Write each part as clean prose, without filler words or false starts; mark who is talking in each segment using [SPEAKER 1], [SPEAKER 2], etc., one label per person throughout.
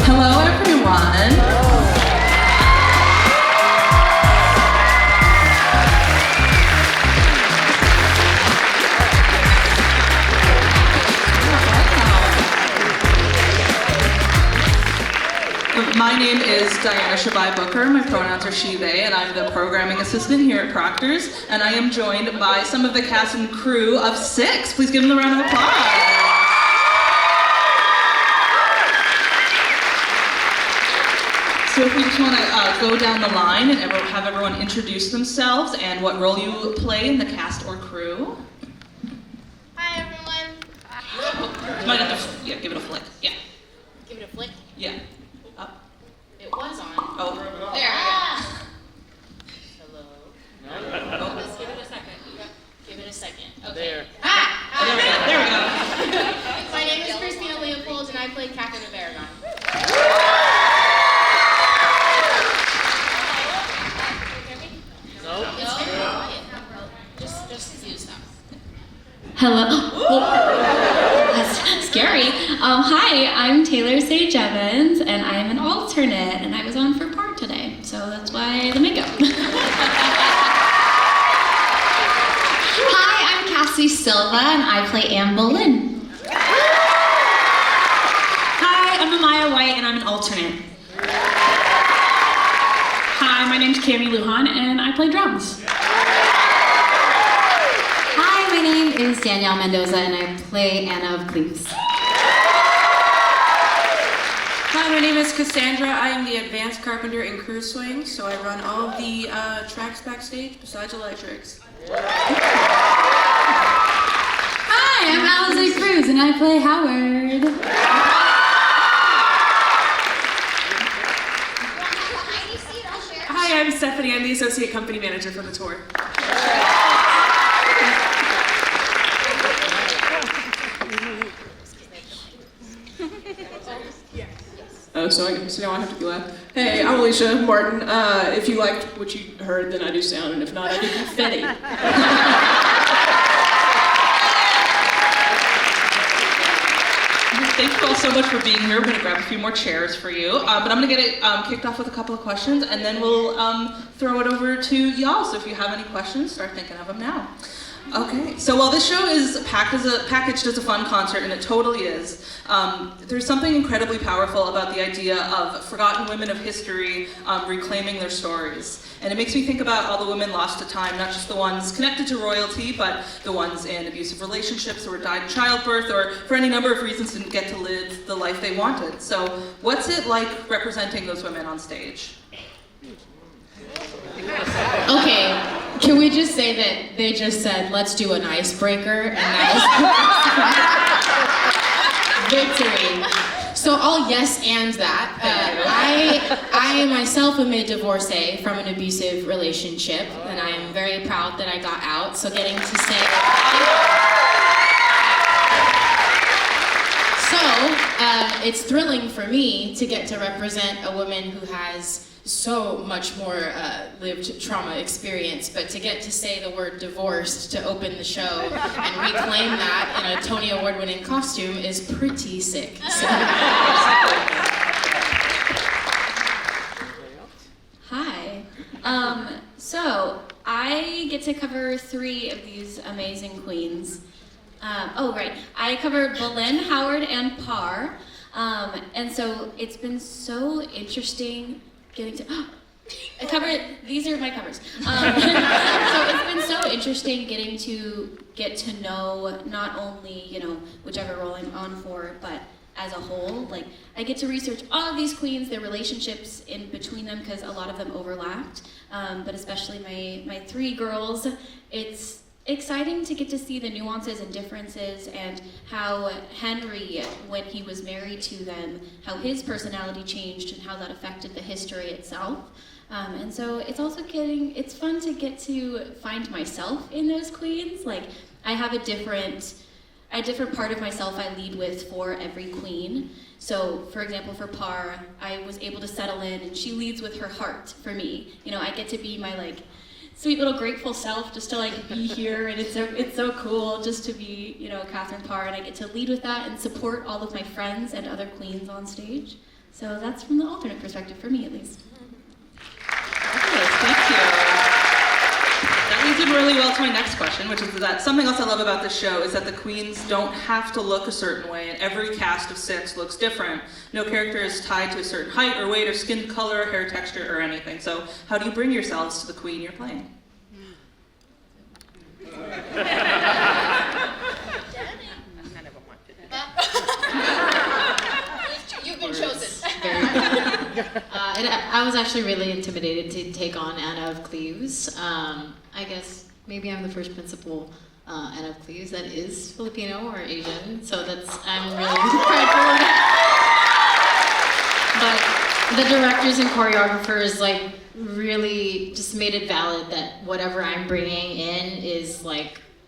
[SPEAKER 1] Hello, everyone. My name is Diana Shabai Booker. My pronouns are she, they, and I'm the programming assistant here at Proctor's. And I am joined by some of the cast and crew of SiX. Please give them a round of applause. So if we just want to go down the line and have everyone introduce themselves and what role you play in the cast or crew.
[SPEAKER 2] Hi, everyone.
[SPEAKER 1] You might have to, give it a flick. Yeah.
[SPEAKER 2] Give it a flick.
[SPEAKER 1] Yeah. Up.
[SPEAKER 2] It was on.
[SPEAKER 1] Oh.
[SPEAKER 2] There. Hello.
[SPEAKER 1] Oh.
[SPEAKER 2] Let's give it a second. Give it a second. Okay.
[SPEAKER 3] There.
[SPEAKER 1] There we go.
[SPEAKER 2] My name is Christina Leopold, and I played Catherine of Aragon.
[SPEAKER 3] No.
[SPEAKER 2] It's very quiet. Just use them.
[SPEAKER 4] Hello. Oh, that's scary. Hi, I'm Taylor Sage Evans, and I am an alternate, and I was on for part today, so that's why the makeup. Hi, I'm Cassie Silva, and I play Anne Boleyn.
[SPEAKER 5] Hi, I'm Amaya White, and I'm an alternate. Hi, my name's Cami Lujan, and I play drums.
[SPEAKER 4] Hi, my name is Danielle Mendoza, and I play Anna of Cleves.
[SPEAKER 6] Hi, my name is Cassandra. I am the advanced carpenter in Crew Swing, so I run all of the tracks backstage besides electrics.
[SPEAKER 4] Hi, I'm Allison Cruz, and I play Howard.
[SPEAKER 5] Hi, I'm Stephanie. I'm the associate company manager for the tour.
[SPEAKER 7] So now I have to be loud. Hey, I'm Alicia Martin. If you liked what you heard, then I do sound, and if not, I do confetti.
[SPEAKER 1] Thank you all so much for being here. We're going to grab a few more chairs for you. But I'm going to get it kicked off with a couple of questions, and then we'll throw it over to y'all. So if you have any questions, start thinking of them now. Okay, so while this show is packaged as a fun concert, and it totally is, there's something incredibly powerful about the idea of forgotten women of history reclaiming their stories. And it makes me think about all the women lost to time, not just the ones connected to royalty, but the ones in abusive relationships or died in childbirth or for any number of reasons didn't get to live the life they wanted. So what's it like representing those women on stage?
[SPEAKER 4] Okay, can we just say that they just said, let's do an icebreaker, and that was victory. So I'll yes and that. I myself am a divorcee from an abusive relationship, and I am very proud that I got out, so getting to say... So, it's thrilling for me to get to represent a woman who has so much more lived trauma experience, but to get to say the word divorced to open the show and reclaim that in a Tony Award-winning costume is pretty sick. So. Hi. So I get to cover 3 of these amazing queens. I covered Boleyn, Howard, and Parr. And so it's been so interesting getting to, these are my covers. So it's been so interesting getting to get to know not only, whichever role I'm on for, but as a whole. Like, I get to research all of these queens, their relationships in between them, because a lot of them overlapped, but especially my 3 girls. It's exciting to get to see the nuances and differences, and how Henry, when he was married to them, how his personality changed and how that affected the history itself. And so it's also it's fun to get to find myself in those queens. Like, I have a different part of myself I lead with for every queen. So, for example, for Parr, I was able to settle in, and she leads with her heart for me. I get to be my, sweet little grateful self, just to be here, and it's so cool just to be Catherine Parr, and I get to lead with that and support all of my friends and other queens on stage. So that's from the alternate perspective, for me at least.
[SPEAKER 1] Fabulous, thank you. That leads in really well to my next question, which is that something else I love about this show is that the queens don't have to look a certain way, and every cast of 6 looks different. No character is tied to a certain height or weight or skin color, hair texture, or anything. So how do you bring yourselves to the queen you're playing?
[SPEAKER 2] You've been chosen.
[SPEAKER 3] I was actually really intimidated to take on Anna of Cleves. I guess maybe I'm the first principal Anna of Cleves that is Filipino or Asian, so I'm really prideful of that. But the directors and choreographers really just made it valid that whatever I'm bringing in is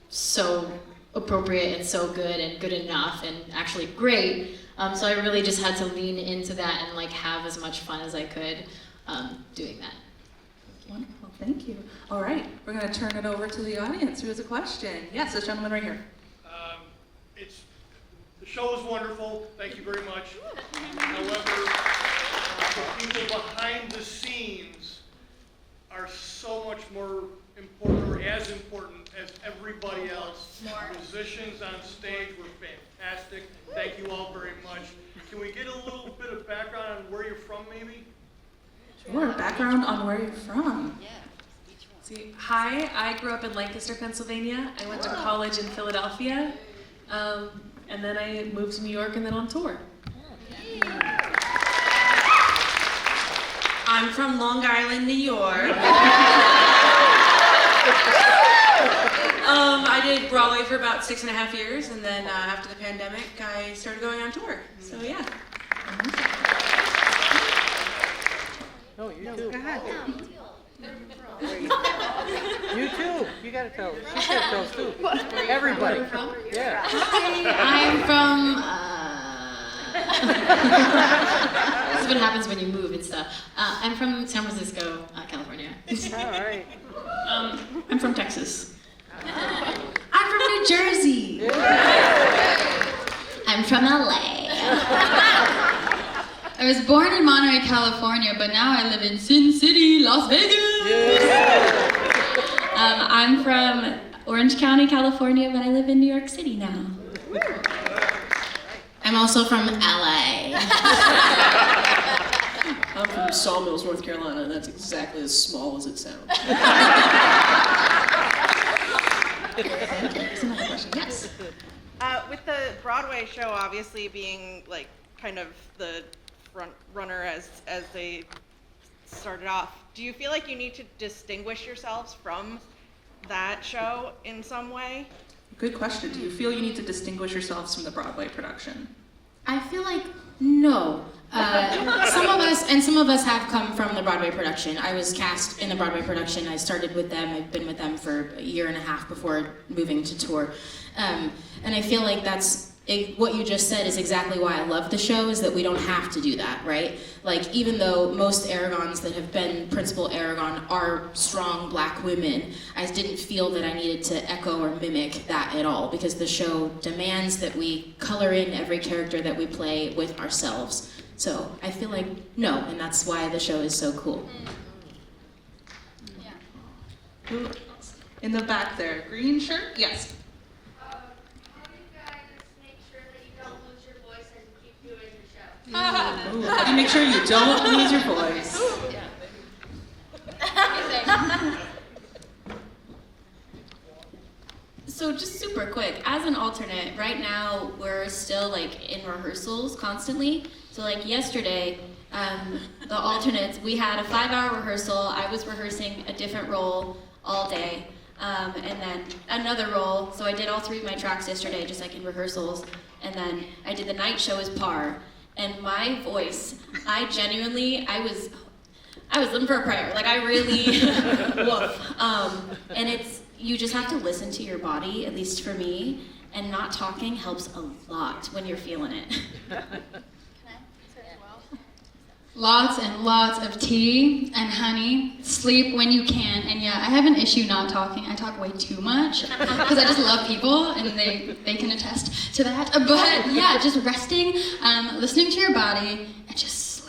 [SPEAKER 3] so appropriate and so good and good enough and actually great. So I really just had to lean into that and have as much fun as I could doing that.
[SPEAKER 1] Wonderful, thank you. All right, we're going to turn it over to the audience who has a question. Yes, this gentleman right here.
[SPEAKER 8] The show is wonderful. Thank you very much. However, the people behind the scenes are so much more important, or as important as everybody else. Musicians on stage were fantastic. Thank you all very much. Can we get a little bit of background on where you're from, maybe?
[SPEAKER 1] Sure, background on where you're from.
[SPEAKER 5] See, hi, I grew up in Lancaster, Pennsylvania. I went to college in Philadelphia, and then I moved to New York and then on tour.
[SPEAKER 6] I'm from Long Island, New York. I did Broadway for about 6.5 years, and then after the pandemic, I started going on tour. So yeah.
[SPEAKER 9] No, you too. Go ahead. You too. You gotta tell. She gotta tell us too. Everybody.
[SPEAKER 3] From?
[SPEAKER 9] Yeah.
[SPEAKER 3] Hi, I'm from. This is what happens when you move and stuff. I'm from San Francisco, California.
[SPEAKER 9] All right.
[SPEAKER 5] I'm from Texas.
[SPEAKER 6] I'm from New Jersey.
[SPEAKER 3] I'm from LA. I was born in Monterey, California, but now I live in Sin City, Las Vegas.
[SPEAKER 4] I'm from Orange County, California, but I live in New York City now.
[SPEAKER 3] I'm also from LA.
[SPEAKER 7] I'm from Sawmills, North Carolina, and that's exactly as small as it sounds.
[SPEAKER 1] There's another question. Yes.
[SPEAKER 10] With the Broadway show obviously being kind of the front runner as they started off, do you feel like you need to distinguish yourselves from that show in some way?
[SPEAKER 1] Good question. Do you feel you need to distinguish yourselves from the Broadway production?
[SPEAKER 3] I feel like no. Some of us have come from the Broadway production. I was cast in the Broadway production. I started with them. I've been with them for a year and a half before moving to tour. And I feel like what you just said is exactly why I love the show, is that we don't have to do that, right? Even though most Aragons that have been Principal Aragon are strong black women, I didn't feel that I needed to echo or mimic that at all, because the show demands that we color in every character that we play with ourselves. So I feel like no, and that's why the show is so cool.
[SPEAKER 1] Who else? In the back there, green shirt? Yes.
[SPEAKER 11] How do you guys make sure that you don't lose your voice and keep doing your show?
[SPEAKER 1] Ooh, how do you make sure you don't lose your voice?
[SPEAKER 4] So just super quick, as an alternate, right now we're still in rehearsals constantly. So yesterday, the alternates, we had a 5-hour rehearsal. I was rehearsing a different role all day, and then another role. So I did all 3 of my tracks yesterday, just in rehearsals. And then I did the night show as Par. And my voice, I was living for a prayer. I really, woof. And you just have to listen to your body, at least for me, and not talking helps a lot when you're feeling it.
[SPEAKER 12] Lots and lots of tea and honey. Sleep when you can. And yeah, I have an issue not talking. I talk way too much because I just love people and they can attest to that. But yeah, just resting, listening to your body, and just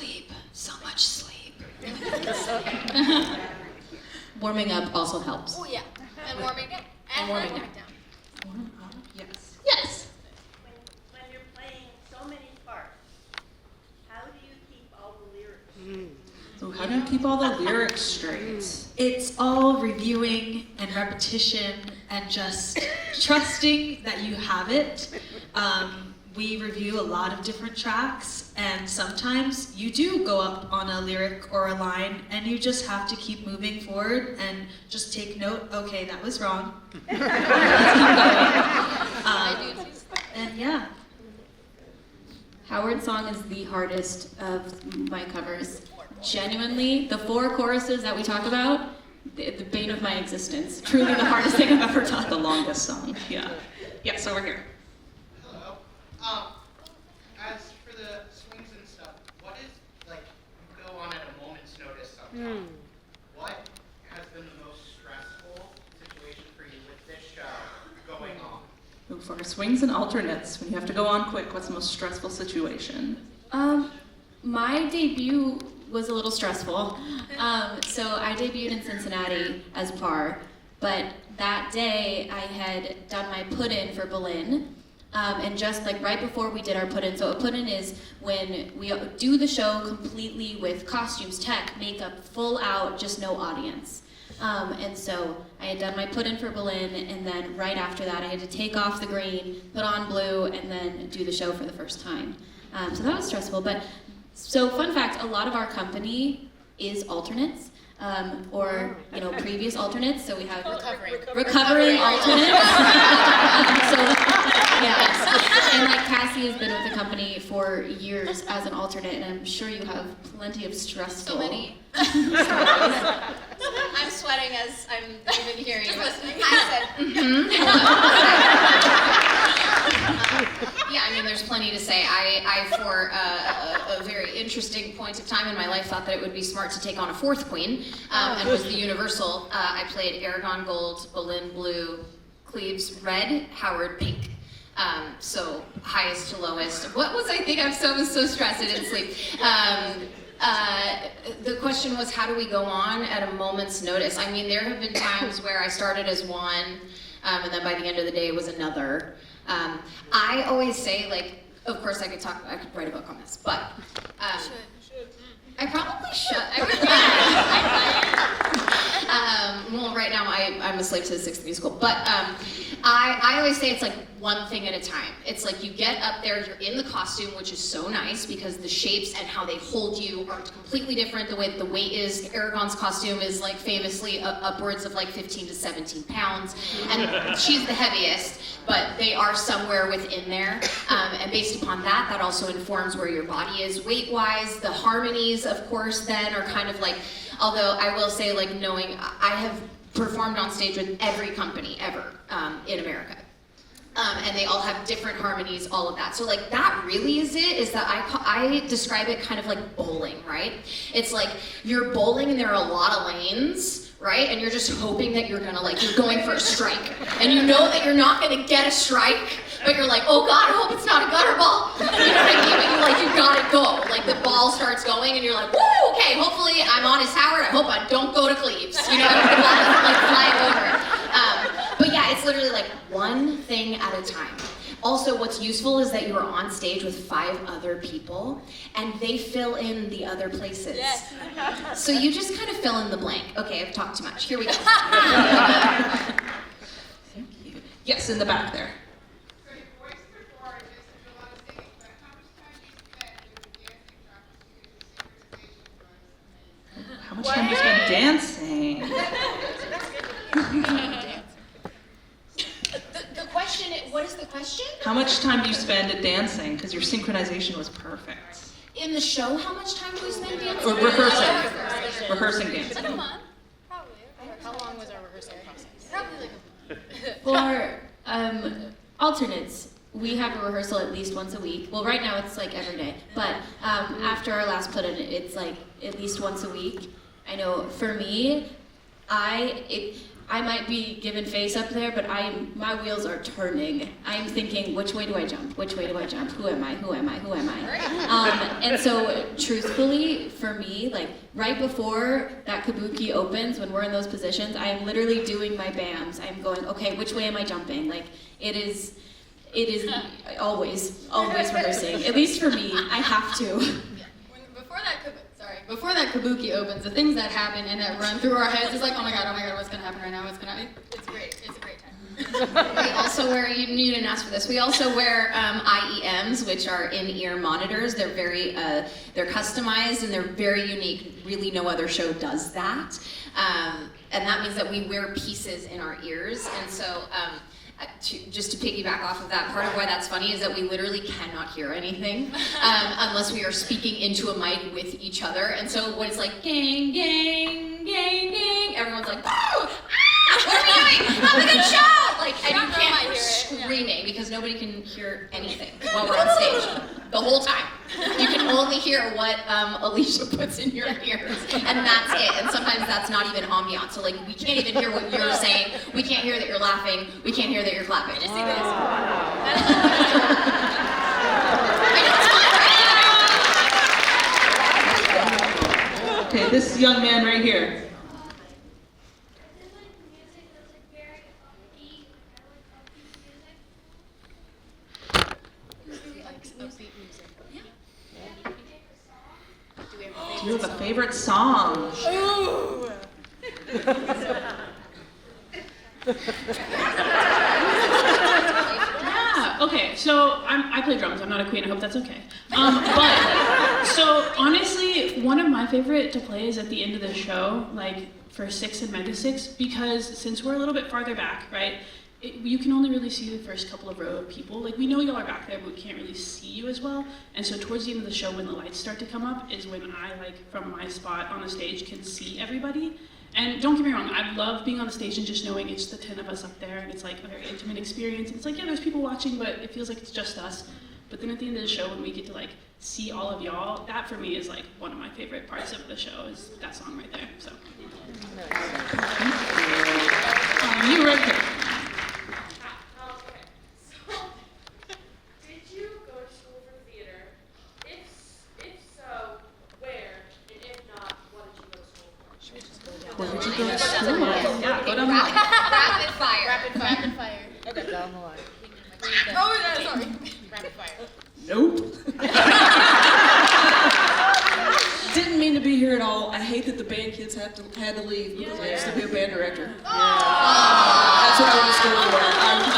[SPEAKER 3] Warming up also helps.
[SPEAKER 2] Oh yeah, and warming down. And
[SPEAKER 3] warming
[SPEAKER 2] warming
[SPEAKER 3] down.
[SPEAKER 2] down.
[SPEAKER 1] Yes.
[SPEAKER 3] Yes.
[SPEAKER 11] When you're playing so many parts, how do you keep all the lyrics?
[SPEAKER 1] So how do you keep all the lyrics straight?
[SPEAKER 13] It's all reviewing and repetition and just trusting that you have it. We review a lot of different tracks, and sometimes you do go up on a lyric or a line, and you just have to keep moving forward and just take note, okay, that was wrong. And yeah.
[SPEAKER 3] Howard's song is the hardest of my covers. Genuinely, the 4 choruses that we talk about, the bane of my existence. Truly the hardest thing I've ever done.
[SPEAKER 1] The longest song. Yeah. Yes, over here.
[SPEAKER 14] Hello. As for the swings and stuff, what is, like, you go on at a moment's notice sometimes. What has been the most stressful situation for you with this show going on?
[SPEAKER 1] For swings and alternates, when you have to go on quick, what's the most stressful situation?
[SPEAKER 3] My debut was a little stressful. So I debuted in Cincinnati as par, but that day I had done my put-in for Berlin. And just like right before we did our put-in, so a put-in is when we do the show completely with costumes, tech, makeup, full out, just no audience. And so I had done my put-in for Berlin, and then right after that I had to take off the green, put on blue, and then do the show for the first time. So that was stressful, but so fun fact, a lot of our company is alternates. Or previous alternates, so we have recovering alternates. So yes, and like Cassie has been with the company for years as an alternate, and I'm sure you have plenty of stressful.
[SPEAKER 2] So many. I'm sweating as I'm even hearing. Just listening. I said. Yeah, I mean, there's plenty to say. I for a very interesting point of time in my life, thought that it would be smart to take on a 4th queen, and was the Universal. I played Aragon Gold, Boleyn Blue, Cleves Red, Howard Pink. So highest to lowest. What was I think? I was so stressed I didn't sleep. The question was, how do we go on at a moment's notice? I mean, there have been times where I started as one, and then by the end of the day it was another. I always say, like, of course I could write a book on this, but I probably should. Well, right now I'm a slave to the 6th musical, but I always say it's like one thing at a time. It's like you get up there, you're in the costume, which is so nice because the shapes and how they hold you are completely different. The way the weight is, Aragon's costume is like famously upwards of like 15 to 17 pounds, and she's the heaviest, but they are somewhere within there. And based upon that, that also informs where your body is weight-wise. The harmonies, of course, then are kind of like, although I will say, like, knowing I have performed on stage with every company ever in America. And they all have different harmonies, all of that. So like that really is it, is that I describe it kind of like bowling, right? It's like you're bowling and there are a lot of lanes, right? And you're just hoping that you're going for a strike. And you know that you're not gonna get a strike, but you're like, oh God, I hope it's not a gutter ball. You know what I mean? But you're like, you gotta go. Like the ball starts going and you're like, woo, okay, hopefully I'm on as Howard, I hope I don't go to Cleves. You know, the ball doesn't like fly over. But yeah, it's literally like one thing at a time. Also, what's useful is that you are on stage with 5 other people, and they fill in the other places. Yes. So you just kind of fill in the blank. Okay, I've talked too much. Here we go.
[SPEAKER 1] Thank you. Yes, in the back there. How much time have you spent dancing?
[SPEAKER 2] The question, what is the question?
[SPEAKER 1] How much time do you spend at dancing? Because your synchronization was perfect.
[SPEAKER 2] In the show, how much time do we spend dancing?
[SPEAKER 1] Or rehearsing. Rehearsing dancing.
[SPEAKER 2] Like a month, probably. How long was our rehearsal process? Probably like
[SPEAKER 3] For alternates, we have a rehearsal at least once a week. Well, right now it's like every day, but after our last put-in, it's like at least once a week. I know for me, I might be giving face up there, but my wheels are turning. I'm thinking, which way do I jump? Which way do I jump? Who am I? Who am I? Who am I? And so, truthfully, for me, like right before that kabuki opens, when we're in those positions, I am literally doing my BAMs. I'm going, okay, which way am I jumping? Like it is always rehearsing. At least for me, I have to.
[SPEAKER 12] Before that kabuki opens, the things that happen and that run through our heads is like, oh my god, what's gonna happen right now? What's gonna happen? It's great. It's a great time.
[SPEAKER 2] We also wear, you didn't ask for this, we also wear IEMs, which are in-ear monitors. They're very, they're customized and they're very unique. Really no other show does that. And that means that we wear pieces in our ears. And so, just to piggyback off of that, part of why that's funny is that we literally cannot hear anything unless we are speaking into a mic with each other. And so when it's like, gang, gang, gang, gang, everyone's like, oh, what are we doing? Have a good show! Like, and you can't hear screaming because nobody can hear anything while we're on stage the whole time. You can only hear what Alicia puts in your ears, and that's it. And sometimes that's not even ambient. So like, we can't even hear what you're saying. We can't hear that you're laughing. We can't hear that you're clapping. Just see this.
[SPEAKER 1] Okay, this young man right here. Do you have a favorite song?
[SPEAKER 6] Ooh.
[SPEAKER 5] Yeah, okay, so I play drums. I'm not a queen, I hope that's okay. But, so honestly, one of my favorite to play is at the end of the show, like for SiX and Mega SiX, because since we're a little bit farther back, right, you can only really see the first couple of row of people. Like, we know y'all are back there, but we can't really see you as well. And so towards the end of the show, when the lights start to come up, is when I, like, from my spot on the stage, can see everybody. And don't get me wrong, I love being on the stage and just knowing it's the 10 of us up there, and it's like a very intimate experience. And it's like, yeah, there's people watching, but it feels like it's just us. But then at the end of the show, when we get to like see all of y'all, that for me is like one of my favorite parts of the show, is that song right there. So, you right there.
[SPEAKER 1] Where did you go to school? Yeah, go down the line.
[SPEAKER 2] Rapid fire.
[SPEAKER 11] Rapid fire.
[SPEAKER 9] Okay. Down the line.
[SPEAKER 11] Oh, yeah, sorry. Rapid fire.
[SPEAKER 7] Nope. Didn't mean to be here at all. I hate that the band kids had to leave because I used to be a band director. That's what I went to school for.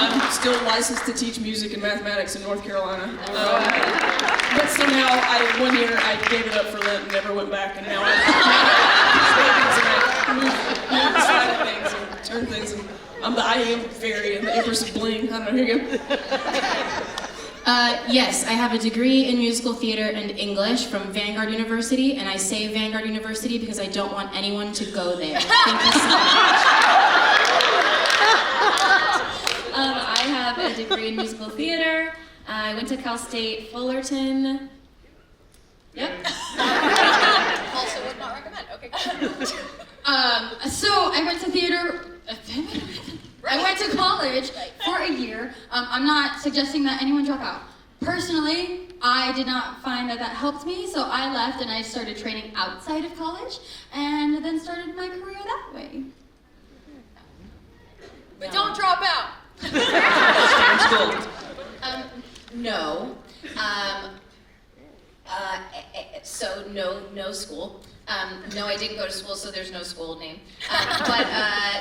[SPEAKER 7] I'm still licensed to teach music and mathematics in North Carolina. But somehow, one year I gave it up for Lent and never went back, and now I move the side of things and turn things. And I'm the I Am Fairy and the Empress of Bling. I don't know, here you go.
[SPEAKER 3] Yes, I have a degree in musical theater and English from Vanguard University, and I say Vanguard University because I don't want anyone to go there. Thank you so much. I have a degree in musical theater. I went to Cal State Fullerton. Yep.
[SPEAKER 2] Also would not recommend. Okay.
[SPEAKER 12] So I went to theater. I went to college for a year. I'm not suggesting that anyone drop out. Personally, I did not find that helped me, so I left and I started training outside of college, and then started my career that way.
[SPEAKER 2] But don't drop out. No. So no school. No, I didn't go to school, so there's no school name. But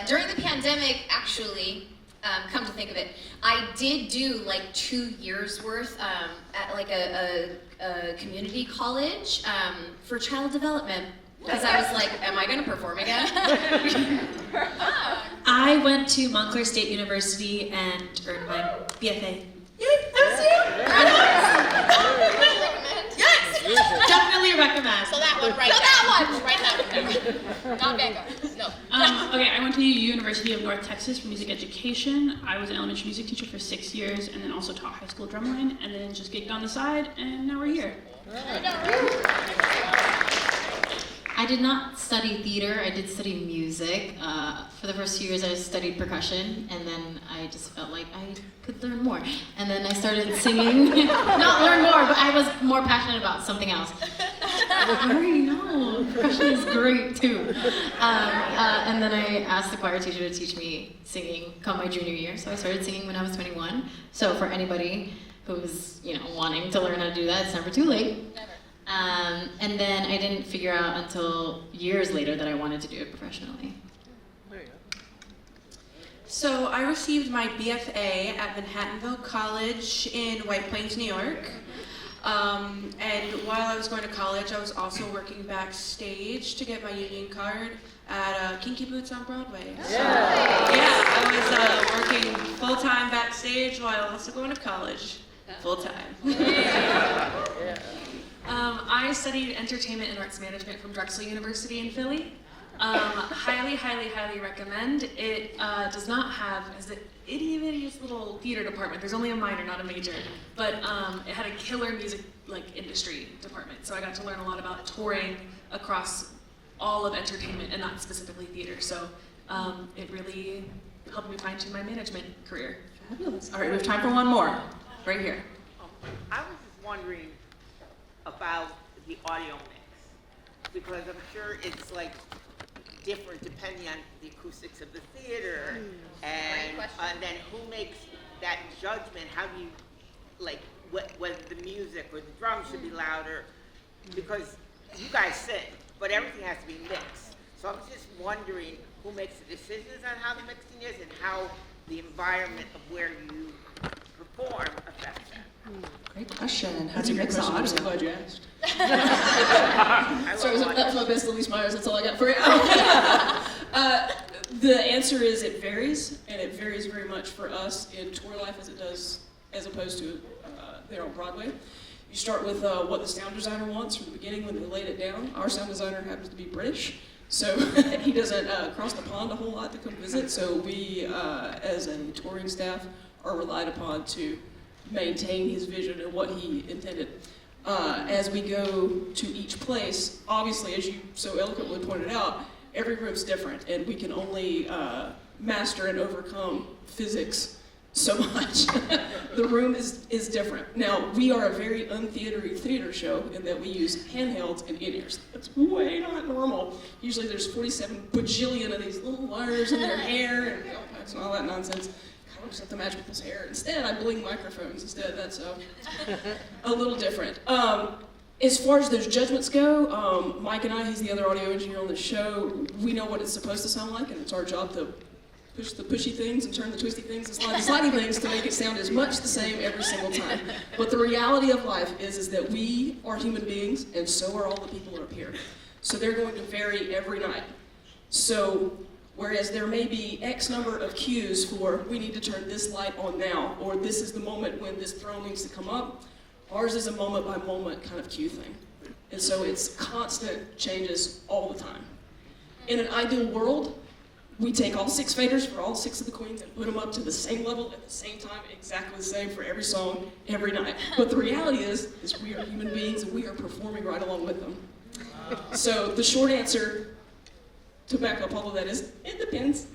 [SPEAKER 2] during the pandemic, actually, come to think of it, I did do like 2 years worth at like a community college for child development. Because I was like, am I going to perform again?
[SPEAKER 13] I went to Montclair State University and earned my BFA. Yes! Definitely recommend.
[SPEAKER 11] So that one, right?
[SPEAKER 2] So that one!
[SPEAKER 11] Write that one down. Not Vanguard. No.
[SPEAKER 5] Okay, I went to University of North Texas for music education. I was an elementary music teacher for 6 years, and then also taught high school drumline, and then just gigged on the side, and now we're here.
[SPEAKER 3] I did not study theater. I did study music. For the first few years, I studied percussion, and then I just felt like I could learn more. And then I started singing. Not learn more, but I was more passionate about something else. I know, percussion is great too. And then I asked the choir teacher to teach me singing come my junior year. So I started singing when I was 21. So for anybody who's wanting to learn how to do that, it's never too late. And then I didn't figure out until years later that I wanted to do it professionally.
[SPEAKER 9] There you go.
[SPEAKER 6] So I received my BFA at Manhattanville College in White Plains, New York. And while I was going to college, I was also working backstage to get my union card at Kinky Boots on Broadway. So, yeah, I was working full-time backstage while also going to college full-time.
[SPEAKER 15] I studied entertainment and arts management from Drexel University in Philly. Highly, highly, highly recommend. It does not have as an itty-bitty little theater department. There's only a minor, not a major. But it had a killer music industry department. So I got to learn a lot about touring across all of entertainment and not specifically theater. So it really helped me fine-tune my management career.
[SPEAKER 1] Fabulous. All right, we have time for one more. Right here.
[SPEAKER 16] I was just wondering about the audio mix, because I'm sure it's like different depending on the acoustics of the theater, and then who makes that judgment? How do you, like, whether the music or the drums should be louder? Because you guys sing, but everything has to be mixed. So I was just wondering who makes the decisions on how the mixing is and how the environment of where you perform affects that.
[SPEAKER 1] Great question. How
[SPEAKER 7] That's
[SPEAKER 1] do
[SPEAKER 7] a
[SPEAKER 1] you
[SPEAKER 7] great
[SPEAKER 1] mix the
[SPEAKER 7] question. I'm so
[SPEAKER 1] audio?
[SPEAKER 7] glad you asked. Sorry, that was my best Louise Myers. That's all I got for you. The answer is it varies, and it varies very much for us in tour life as it does as opposed to there on Broadway. You start with what the sound designer wants from the beginning when they laid it down. Our sound designer happens to be British, so he doesn't cross the pond a whole lot to come visit. So we, as a touring staff, are relied upon to maintain his vision and what he intended. As we go to each place, obviously, as you so eloquently pointed out, every room's different, and we can only master and overcome physics so much. The room is different. Now, we are a very untheatery theater show in that we use handhelds and in-ears. That's way not normal. Usually there's 47 bajillion of these little wires in their hair and contacts and all that nonsense. I don't just have to match people's hair. Instead, I bling microphones instead. That's a little different. As far as those judgments go, Mike and I, he's the other audio engineer on the show, we know what it's supposed to sound like, and it's our job to push the pushy things and turn the twisty things and slide the slidey things to make it sound as much the same every single time. But the reality of life is that we are human beings, and so are all the people up here. So they're going to vary every night. So whereas there may be X number of cues for we need to turn this light on now, or this is the moment when this throne needs to come up, ours is a moment by moment kind of cue thing. And so it's constant changes all the time. In an ideal world, we take all 6 faders for all 6 of the queens and put them up to the same level at the same time, exactly the same for every song, every night. But the reality is we are human beings and we are performing right along with them. So the short answer to back up all of that is, it depends.